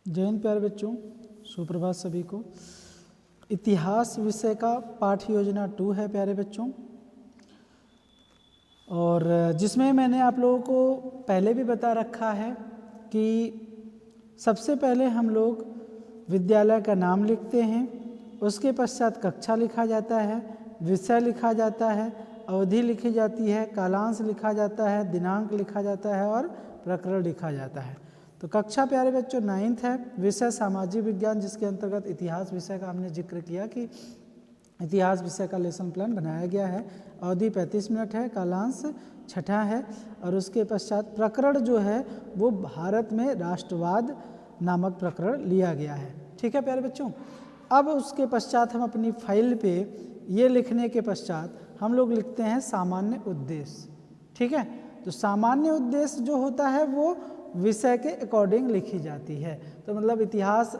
जय हिंद प्यारे बच्चों, सुप्रभात सभी को। इतिहास विषय का पाठ योजना 2 है प्यारे बच्चों, और जिसमें मैंने आप लोगों को पहले भी बता रखा है कि सबसे पहले हम लोग विद्यालय का नाम लिखते हैं, उसके पश्चात कक्षा लिखा जाता है, विषय लिखा जाता है, अवधि लिखी जाती है, कालांश लिखा जाता है, दिनांक लिखा जाता है और प्रकरण लिखा जाता है। तो कक्षा प्यारे बच्चों 9th है, विषय सामाजिक विज्ञान, जिसके अंतर्गत इतिहास विषय का हमने जिक्र किया कि इतिहास विषय का लेसन प्लान बनाया गया है। अवधि 35 मिनट है, कालांश 6ठा है, और उसके पश्चात प्रकरण जो है वो भारत में राष्ट्रवाद नामक प्रकरण लिया गया है। ठीक है प्यारे बच्चों। अब उसके पश्चात हम अपनी फाइल पे ये लिखने के पश्चात हम लोग लिखते हैं सामान्य उद्देश्य। ठीक है, तो सामान्य उद्देश्य जो होता है वो विषय के अकॉर्डिंग लिखी जाती है। तो मतलब इतिहास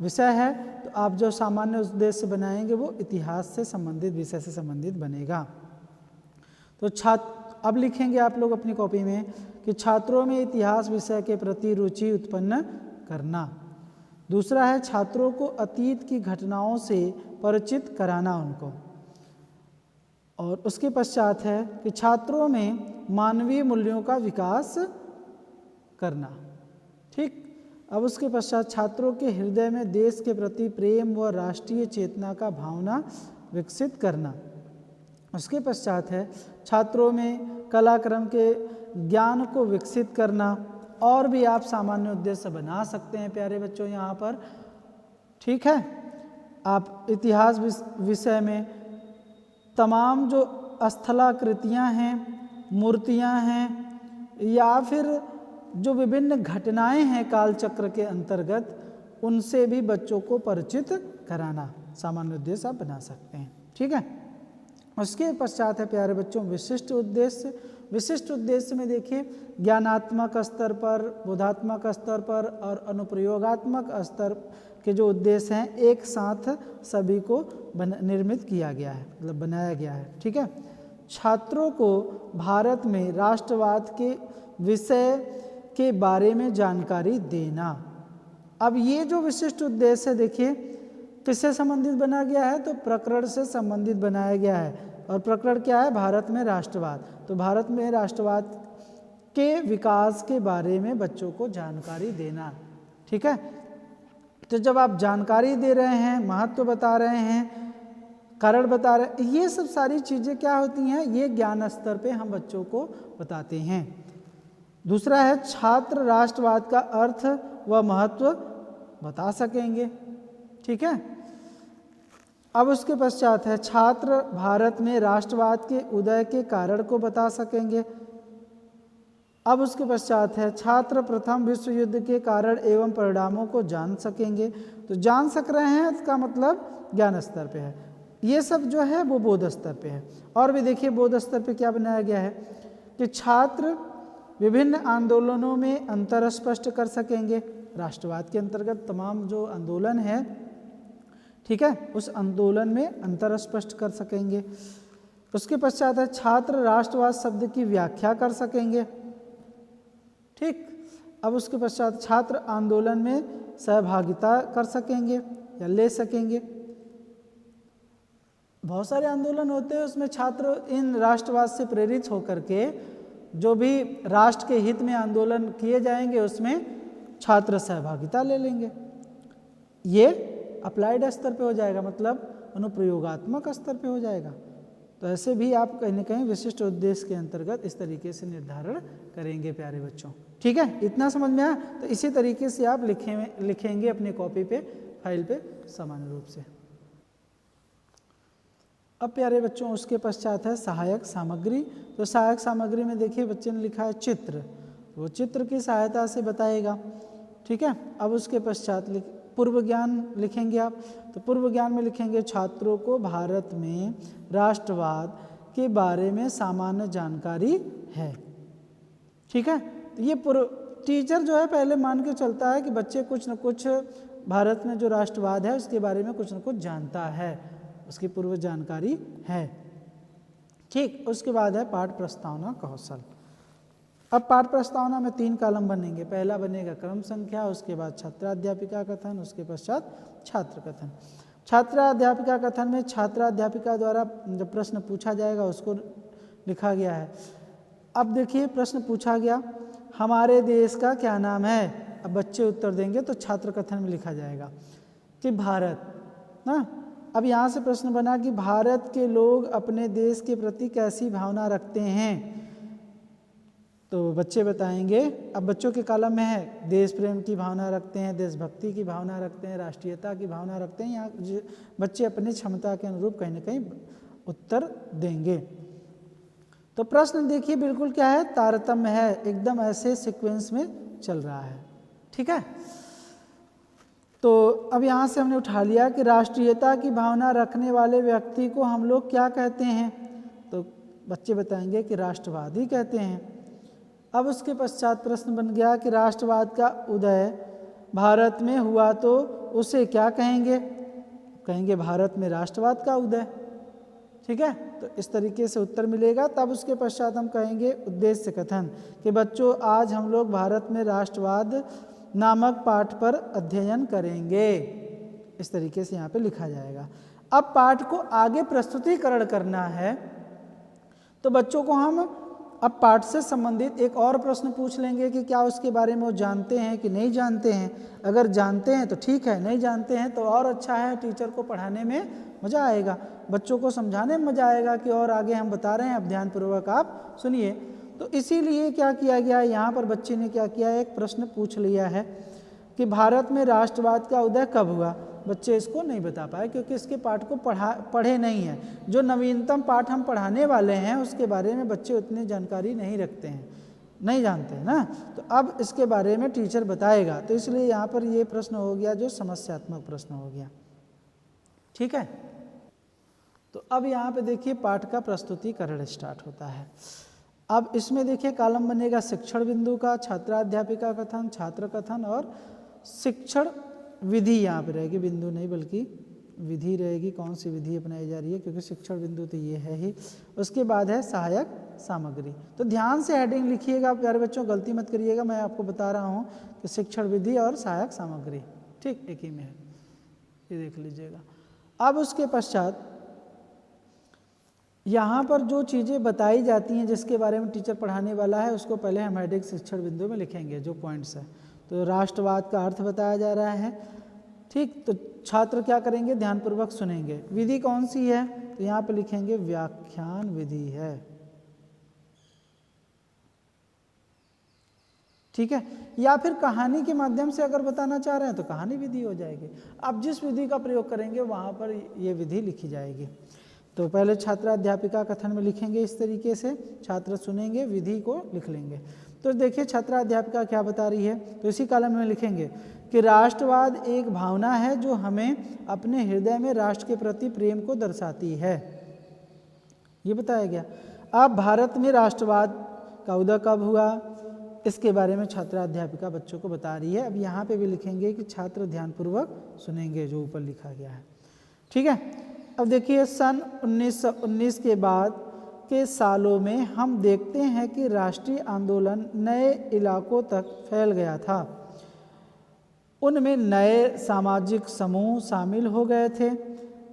विषय है तो आप जो सामान्य उद्देश्य बनाएंगे वो इतिहास से संबंधित, विषय से संबंधित बनेगा। तो अब लिखेंगे आप लोग अपनी कॉपी में कि छात्रों में इतिहास विषय के प्रति रुचि उत्पन्न करना। दूसरा है छात्रों को अतीत की घटनाओं से परिचित कराना उनको। और उसके पश्चात है कि छात्रों में मानवीय मूल्यों का विकास करना। ठीक, अब उसके पश्चात छात्रों के हृदय में देश के प्रति प्रेम व राष्ट्रीय चेतना का भावना विकसित करना। उसके पश्चात है छात्रों में कलाक्रम के ज्ञान को विकसित करना। और भी आप सामान्य उद्देश्य बना सकते हैं प्यारे बच्चों यहाँ पर। ठीक है, आप इतिहास विषय में तमाम जो स्थलाकृतियाँ हैं, मूर्तियाँ हैं, या फिर जो विभिन्न घटनाएं हैं कालचक्र के अंतर्गत, उनसे भी बच्चों को परिचित कराना सामान्य उद्देश्य आप बना सकते हैं। ठीक है, उसके पश्चात है प्यारे बच्चों विशिष्ट उद्देश्य। विशिष्ट उद्देश्य में देखिए ज्ञानात्मक स्तर पर, बोधात्मक स्तर पर और अनुप्रयोगात्मक स्तर के जो उद्देश्य हैं एक साथ सभी को निर्मित किया गया है, मतलब बनाया गया है। ठीक है, छात्रों को भारत में राष्ट्रवाद के विषय के बारे में जानकारी देना। अब ये जो विशिष्ट उद्देश्य है देखिए किससे संबंधित बनाया गया है, तो प्रकरण से संबंधित बनाया गया है। और प्रकरण क्या है, भारत में राष्ट्रवाद। तो भारत में राष्ट्रवाद के विकास के बारे में बच्चों को जानकारी देना। ठीक है, तो जब आप जानकारी दे रहे हैं, महत्व बता रहे हैं, कारण बता रहे हैं, ये सब सारी चीज़ें क्या होती हैं, ये ज्ञान स्तर पे हम बच्चों को बताते हैं। दूसरा है छात्र राष्ट्रवाद का अर्थ व महत्व बता सकेंगे। ठीक है, अब उसके पश्चात है छात्र भारत में राष्ट्रवाद के उदय के कारण को बता सकेंगे। अब उसके पश्चात है छात्र प्रथम विश्व युद्ध के कारण एवं परिणामों को जान सकेंगे। तो जान सक रहे हैं इसका मतलब ज्ञान स्तर पे है। ये सब जो है वो बोध स्तर पे है। और भी देखिए बोध स्तर पे क्या बनाया गया है कि छात्र विभिन्न आंदोलनों में अंतर स्पष्ट कर सकेंगे। राष्ट्रवाद के अंतर्गत तमाम जो आंदोलन है, ठीक है, उस आंदोलन में अंतर स्पष्ट कर सकेंगे। उसके पश्चात है छात्र राष्ट्रवाद शब्द की व्याख्या कर सकेंगे। ठीक, अब उसके पश्चात छात्र आंदोलन में सहभागिता कर सकेंगे या ले सकेंगे। बहुत सारे आंदोलन होते हैं, उसमें छात्र इन राष्ट्रवाद से प्रेरित होकर के जो भी राष्ट्र के हित में आंदोलन किए जाएंगे उसमें छात्र सहभागिता ले लेंगे। ये अप्लाइड स्तर पे हो जाएगा, मतलब अनुप्रयोगात्मक स्तर पे हो जाएगा। तो ऐसे भी आप कहीं न कहीं विशिष्ट उद्देश्य के अंतर्गत इस तरीके से निर्धारण करेंगे प्यारे बच्चों। ठीक है, इतना समझ में आया। तो इसी तरीके से आप लिखेंगे अपनी कॉपी पे, फाइल पे सामान्य रूप से। अब प्यारे बच्चों उसके पश्चात है सहायक सामग्री। तो सहायक सामग्री में देखिए बच्चे ने लिखा है चित्र, वो चित्र की सहायता से बताएगा। ठीक है, अब उसके पश्चात पूर्व ज्ञान लिखेंगे आप। तो पूर्व ज्ञान में लिखेंगे छात्रों को भारत में राष्ट्रवाद के बारे में सामान्य जानकारी है। ठीक है, तो ये टीचर जो है पहले मान के चलता है कि बच्चे कुछ न कुछ भारत में जो राष्ट्रवाद है उसके बारे में कुछ न कुछ जानता है, उसकी पूर्व जानकारी है। ठीक, उसके बाद है पाठ प्रस्तावना कौशल। अब पाठ प्रस्तावना में 3 कॉलम बनेंगे। पहला बनेगा क्रम संख्या, उसके बाद छात्राध्यापिका कथन, उसके पश्चात छात्र कथन। छात्राध्यापिका कथन में छात्राध्यापिका द्वारा जब प्रश्न पूछा जाएगा उसको लिखा गया है। अब देखिए प्रश्न पूछा गया, हमारे देश का क्या नाम है। अब बच्चे उत्तर देंगे तो छात्र कथन में लिखा जाएगा कि भारत ना। अब यहाँ से प्रश्न बना कि भारत के लोग अपने देश के प्रति कैसी भावना रखते हैं, तो बच्चे बताएंगे। अब बच्चों के कॉलम में है देश प्रेम की भावना रखते हैं, देशभक्ति की भावना रखते हैं, राष्ट्रीयता की भावना रखते हैं। यहाँ बच्चे अपनी क्षमता के अनुरूप कहीं ना कहीं उत्तर देंगे। तो प्रश्न देखिए बिल्कुल क्या है, तारतम्य है, एकदम ऐसे सीक्वेंस में चल रहा है। ठीक है, तो अब यहाँ से हमने उठा लिया कि राष्ट्रीयता की भावना रखने वाले व्यक्ति को हम लोग क्या कहते हैं, तो बच्चे बताएंगे कि राष्ट्रवादी कहते हैं। अब उसके पश्चात प्रश्न बन गया कि राष्ट्रवाद का उदय भारत में हुआ तो उसे क्या कहेंगे, कहेंगे भारत में राष्ट्रवाद का उदय। ठीक है, तो इस तरीके से उत्तर मिलेगा। तब उसके पश्चात हम कहेंगे उद्देश्य कथन कि बच्चों आज हम लोग भारत में राष्ट्रवाद नामक पाठ पर अध्ययन करेंगे। इस तरीके से यहाँ पे लिखा जाएगा। अब पाठ को आगे प्रस्तुतिकरण करना है तो बच्चों को हम अब पाठ से संबंधित एक और प्रश्न पूछ लेंगे कि क्या उसके बारे में वो जानते हैं कि नहीं जानते हैं। अगर जानते हैं तो ठीक है, नहीं जानते हैं तो और अच्छा है, टीचर को पढ़ाने में मज़ा आएगा, बच्चों को समझाने में मज़ा आएगा कि और आगे हम बता रहे हैं, अब ध्यानपूर्वक आप सुनिए। तो इसीलिए क्या किया गया है, यहाँ पर बच्चे ने क्या किया है, एक प्रश्न पूछ लिया है कि भारत में राष्ट्रवाद का उदय कब हुआ। बच्चे इसको नहीं बता पाए क्योंकि इसके पाठ को पढ़े नहीं हैं। जो नवीनतम पाठ हम पढ़ाने वाले हैं उसके बारे में बच्चे उतनी जानकारी नहीं रखते हैं, नहीं जानते हैं ना। तो अब इसके बारे में टीचर बताएगा, तो इसलिए यहाँ पर ये प्रश्न हो गया जो समस्यात्मक प्रश्न हो गया। ठीक है, तो अब यहाँ पे देखिए पाठ का प्रस्तुतिकरण स्टार्ट होता है। अब इसमें देखिए कॉलम बनेगा शिक्षण बिंदु का, छात्राध्यापिका कथन, छात्र कथन और शिक्षण विधि। यहाँ पे रहेगी, बिंदु नहीं बल्कि विधि रहेगी। कौन सी विधि अपनाई जा रही है, क्योंकि शिक्षण बिंदु तो ये है ही। उसके बाद है सहायक सामग्री। तो ध्यान से हेडिंग लिखिएगा प्यारे बच्चों, गलती मत करिएगा। मैं आपको बता रहा हूँ कि शिक्षण विधि और सहायक सामग्री ठीक एक ही में है, ये देख लीजिएगा। अब उसके पश्चात यहाँ पर जो चीज़ें बताई जाती हैं जिसके बारे में टीचर पढ़ाने वाला है उसको पहले हम हेडिंग शिक्षण बिंदु में लिखेंगे, जो पॉइंट्स है। तो राष्ट्रवाद का अर्थ बताया जा रहा है। ठीक, तो छात्र क्या करेंगे, ध्यानपूर्वक सुनेंगे। विधि कौन सी है, तो यहाँ पे लिखेंगे व्याख्यान विधि है। ठीक है, या फिर कहानी के माध्यम से अगर बताना चाह रहे हैं तो कहानी विधि हो जाएगी। आप जिस विधि का प्रयोग करेंगे वहाँ पर ये विधि लिखी जाएगी। तो पहले छात्राध्यापिका कथन में लिखेंगे इस तरीके से, छात्र सुनेंगे, विधि को लिख लेंगे। तो देखिए छात्राध्यापिका क्या बता रही है, तो इसी कॉलम में लिखेंगे कि राष्ट्रवाद एक भावना है जो हमें अपने हृदय में राष्ट्र के प्रति प्रेम को दर्शाती है, ये बताया गया। अब भारत में राष्ट्रवाद का उदय कब हुआ, इसके बारे में छात्राध्यापिका बच्चों को बता रही है। अब यहाँ पे भी लिखेंगे कि छात्र ध्यानपूर्वक सुनेंगे जो ऊपर लिखा गया है। ठीक है, अब देखिए सन 1919 के बाद के सालों में हम देखते हैं कि राष्ट्रीय आंदोलन नए इलाकों तक फैल गया था। उनमें नए सामाजिक समूह शामिल हो गए थे।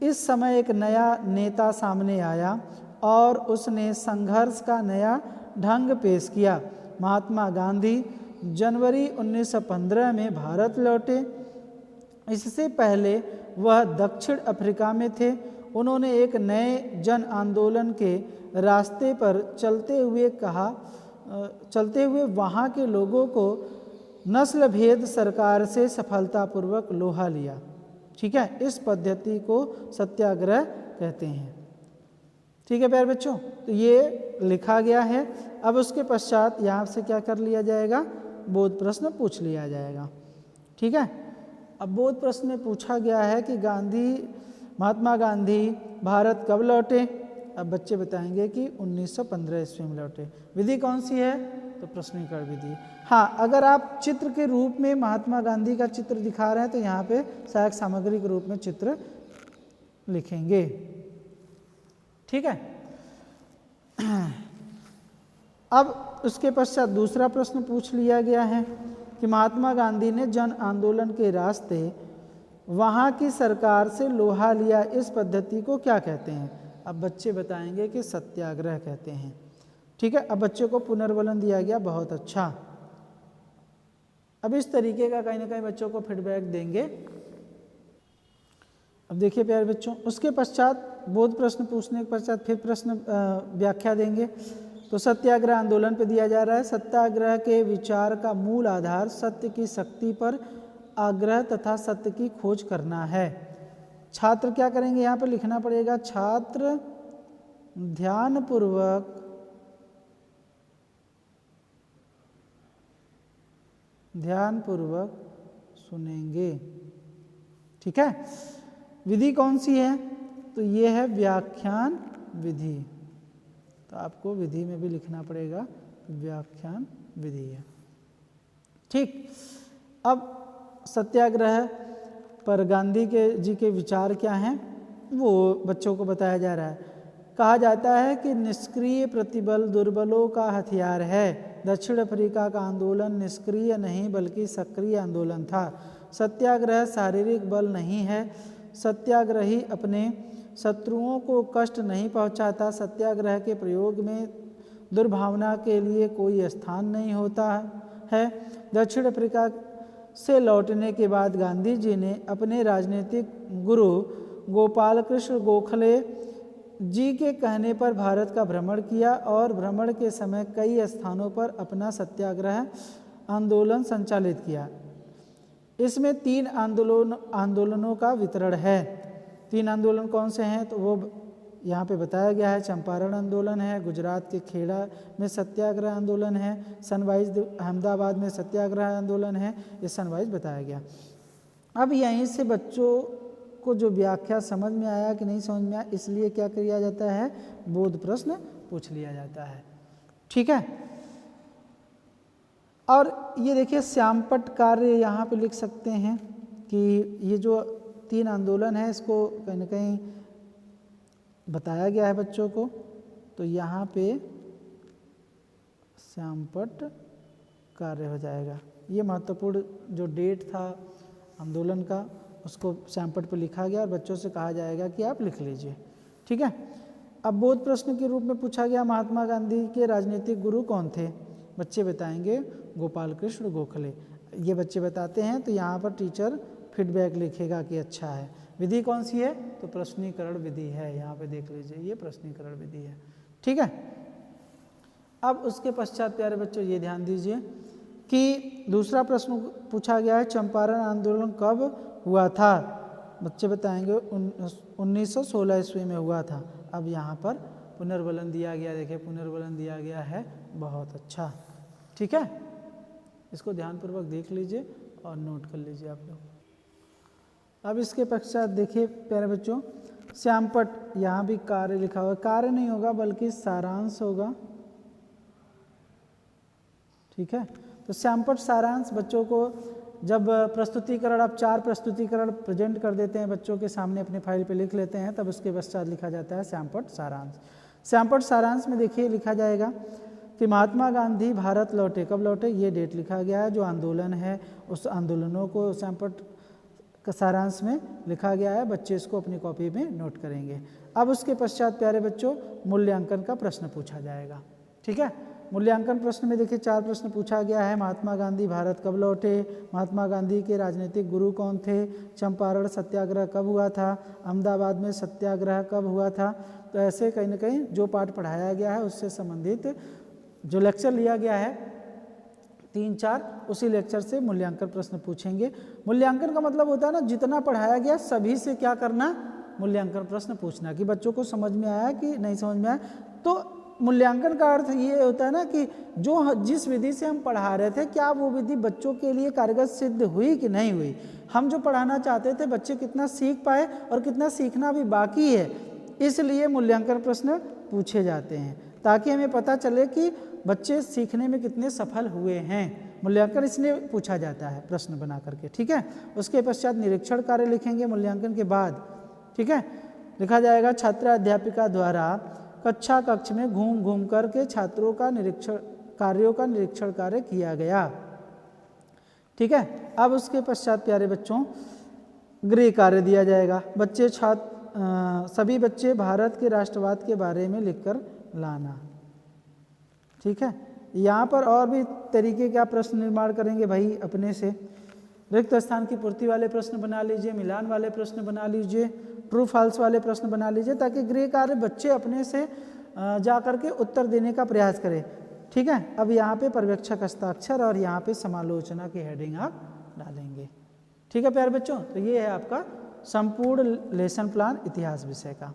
इस समय एक नया नेता सामने आया और उसने संघर्ष का नया ढंग पेश किया। महात्मा गांधी जनवरी 1915 में भारत लौटे। इससे पहले वह दक्षिण अफ्रीका में थे। उन्होंने एक नए जन आंदोलन के रास्ते पर चलते हुए वहाँ के लोगों को नस्ल भेद सरकार से सफलतापूर्वक लोहा लिया। ठीक है, इस पद्धति को सत्याग्रह कहते हैं। ठीक है प्यारे बच्चों, तो ये लिखा गया है। अब उसके पश्चात यहाँ से क्या कर लिया जाएगा, बोध प्रश्न पूछ लिया जाएगा। ठीक है, अब बोध प्रश्न में पूछा गया है कि महात्मा गांधी भारत कब लौटे। अब बच्चे बताएंगे कि 1915 ईस्वी में लौटे। विधि कौन सी है, तो प्रश्नीकरण विधि। हाँ, अगर आप चित्र के रूप में महात्मा गांधी का चित्र दिखा रहे हैं तो यहाँ पे सहायक सामग्री के रूप में चित्र लिखेंगे। ठीक है, अब उसके पश्चात दूसरा प्रश्न पूछ लिया गया है कि महात्मा गांधी ने जन आंदोलन के रास्ते वहाँ की सरकार से लोहा लिया, इस पद्धति को क्या कहते हैं? अब बच्चे बताएंगे कि सत्याग्रह कहते हैं। ठीक है, अब बच्चे को पुनर्वलन दिया गया, बहुत अच्छा। अब इस तरीके का कहीं ना कहीं बच्चों को फीडबैक देंगे। अब देखिए प्यारे बच्चों, उसके पश्चात बोध प्रश्न पूछने के पश्चात फिर प्रश्न व्याख्या देंगे। तो सत्याग्रह आंदोलन पे दिया जा रहा है। सत्याग्रह के विचार का मूल आधार सत्य की शक्ति पर आग्रह तथा सत्य की खोज करना है। छात्र क्या करेंगे, यहाँ पे लिखना पड़ेगा, छात्र ध्यानपूर्वक सुनेंगे। ठीक है, विधि कौन सी है? तो ये है व्याख्यान विधि। तो आपको विधि में भी लिखना पड़ेगा, व्याख्यान विधि है। ठीक, अब सत्याग्रह पर गांधी जी के विचार क्या हैं वो बच्चों को बताया जा रहा है। कहा जाता है कि निष्क्रिय प्रतिबल दुर्बलों का हथियार है। दक्षिण अफ्रीका का आंदोलन निष्क्रिय नहीं बल्कि सक्रिय आंदोलन था। सत्याग्रह शारीरिक बल नहीं है। सत्याग्रही अपने शत्रुओं को कष्ट नहीं पहुंचाता। सत्याग्रह के प्रयोग में दुर्भावना के लिए कोई स्थान नहीं होता है। दक्षिण अफ्रीका से लौटने के बाद गांधी जी ने अपने राजनीतिक गुरु गोपाल कृष्ण गोखले जी के कहने पर भारत का भ्रमण किया और भ्रमण के समय कई स्थानों पर अपना सत्याग्रह आंदोलन संचालित किया। इसमें 3 आंदोलनों का वितरण है। 3 आंदोलन कौन से हैं? तो वो यहाँ पे बताया गया है। चंपारण आंदोलन है, गुजरात के खेड़ा में सत्याग्रह आंदोलन है, सनवाइज अहमदाबाद में सत्याग्रह आंदोलन है। ये सनवाइज बताया गया। अब यहीं से बच्चों को जो व्याख्या समझ में आया कि नहीं समझ में आया, इसलिए क्या किया जाता है, बोध प्रश्न पूछ लिया जाता है। ठीक है, और ये देखिए श्यामपट्ट कार्य यहाँ पे लिख सकते हैं कि ये जो 3 आंदोलन है इसको कहीं ना कहीं बताया गया है बच्चों को। तो यहाँ पे श्यामपट्ट कार्य हो जाएगा। ये महत्वपूर्ण जो डेट था आंदोलन का उसको श्यामपट्ट पे लिखा गया और बच्चों से कहा जाएगा कि आप लिख लीजिए। ठीक है, अब बोध प्रश्न के रूप में पूछा गया महात्मा गांधी के राजनीतिक गुरु कौन थे? बच्चे बताएंगे गोपाल कृष्ण गोखले। ये बच्चे बताते हैं तो यहाँ पर टीचर फीडबैक लिखेगा कि अच्छा है। विधि कौन सी है? तो प्रश्नीकरण विधि है। यहाँ पे देख लीजिए, ये प्रश्नीकरण विधि है। ठीक है, अब उसके पश्चात प्यारे बच्चों ये ध्यान दीजिए कि दूसरा प्रश्न पूछा गया है, चंपारण आंदोलन कब हुआ था? बच्चे बताएंगे 1916 ईस्वी में हुआ था। अब यहाँ पर पुनर्वलन दिया गया, देखिए पुनर्वलन दिया गया है, बहुत अच्छा। ठीक है, इसको ध्यानपूर्वक देख लीजिए और नोट कर लीजिए आप लोग। अब इसके पश्चात देखिए प्यारे बच्चों, श्यामपट्ट, यहाँ भी कार्य लिखा हुआ है। कार्य नहीं होगा बल्कि सारांश होगा। ठीक है, तो श्यामपट्ट सारांश बच्चों को जब प्रस्तुतिकरण, आप 4 प्रस्तुतिकरण प्रेजेंट कर देते हैं बच्चों के सामने, अपने फाइल पे लिख लेते हैं, तब उसके पश्चात लिखा जाता है श्यामपट्ट सारांश। श्यामपट्ट सारांश में देखिए लिखा जाएगा कि महात्मा गांधी भारत लौटे। कब लौटे? ये डेट लिखा गया है। जो आंदोलन है उस आंदोलनों को श्यामपट्ट का सारांश में लिखा गया है। बच्चे इसको अपनी कॉपी में नोट करेंगे। अब उसके पश्चात प्यारे बच्चों मूल्यांकन का प्रश्न पूछा जाएगा। ठीक है, मूल्यांकन प्रश्न में देखिए 4 प्रश्न पूछा गया है। महात्मा गांधी भारत कब लौटे? महात्मा गांधी के राजनीतिक गुरु कौन थे? चंपारण सत्याग्रह कब हुआ था? अहमदाबाद में सत्याग्रह कब हुआ था? तो ऐसे कहीं ना कहीं जो पाठ पढ़ाया गया है उससे संबंधित जो लेक्चर लिया गया है 3-4, उसी लेक्चर से मूल्यांकन प्रश्न पूछेंगे। मूल्यांकन का मतलब होता है ना, जितना पढ़ाया गया सभी से क्या करना, मूल्यांकन प्रश्न पूछना कि बच्चों को समझ में आया कि नहीं समझ में आया। तो मूल्यांकन का अर्थ ये होता है ना कि जिस विधि से हम पढ़ा रहे थे, क्या वो विधि बच्चों के लिए कारगर सिद्ध हुई कि नहीं हुई। हम जो पढ़ाना चाहते थे बच्चे कितना सीख पाए और कितना सीखना भी बाकी है, इसलिए मूल्यांकन प्रश्न पूछे जाते हैं ताकि हमें पता चले कि बच्चे सीखने में कितने सफल हुए हैं। मूल्यांकन इसलिए पूछा जाता है प्रश्न बना करके। ठीक है, उसके पश्चात निरीक्षण कार्य लिखेंगे मूल्यांकन के बाद। ठीक है, लिखा जाएगा छात्र अध्यापिका द्वारा कक्षा कक्ष में घूम घूम करके छात्रों का निरीक्षण कार्यों का निरीक्षण कार्य किया गया। ठीक है, अब उसके पश्चात प्यारे बच्चों गृह कार्य दिया जाएगा। सभी बच्चे भारत के राष्ट्रवाद के बारे में लिखकर लाना। ठीक है, यहाँ पर और भी तरीके का प्रश्न निर्माण करेंगे भाई अपने से। रिक्त स्थान की पूर्ति वाले प्रश्न बना लीजिए, मिलान वाले प्रश्न बना लीजिए, ट्रू फॉल्स वाले प्रश्न बना लीजिए, ताकि गृह कार्य बच्चे अपने से जा करके उत्तर देने का प्रयास करें। ठीक है, अब यहाँ पे पर्यवेक्षक हस्ताक्षर और यहाँ पे समालोचना की हेडिंग आप डालेंगे। ठीक है प्यारे बच्चों, तो ये है आपका संपूर्ण लेसन प्लान इतिहास विषय का।